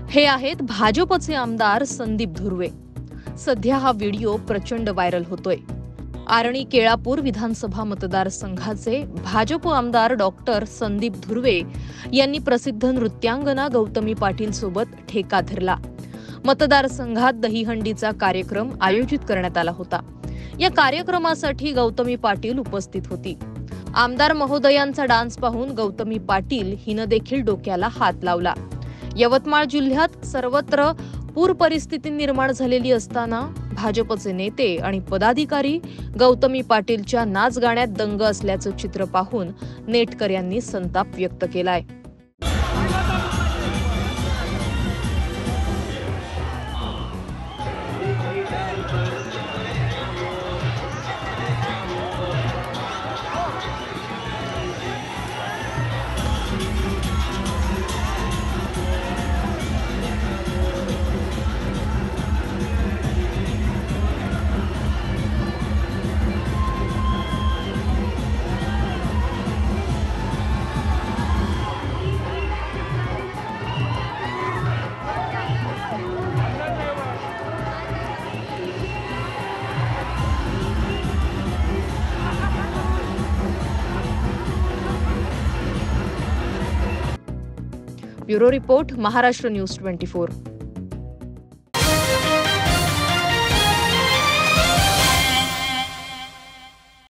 हे आहेत भाजपचे आमदार संदीप धुर्वे। सध्या हा व्हिडिओ प्रचंड व्हायरल होतोय। आरणी केळापूर विधानसभा मतदारसंघाचे भाजप आमदार डॉक्टर संदीप धुर्वे यांनी प्रसिद्ध नृत्यांगना गौतमी पाटील सोबत ठेका धरला। मतदारसंघात दहीहंडीचा कार्यक्रम आयोजित करण्यात आला होता। या कार्यक्रमासाठी गौतमी पाटील उपस्थित होती। आमदार महोदयांचा डान्स पाहून गौतमी पाटील हिने देखील डोक्याला हात लावला। यवतमाळ जिल्ह्यात सर्वत्र पूर परिस्थिती निर्माण झालेली असताना भाजपचे नेते आणि पदाधिकारी गौतमी पाटीलच्या नाच गाण्यात दंग असल्याचं चित्र पाहून नेटकऱ्यांनी संताप व्यक्त केलाय। Bureau report, Maharashtra news 24।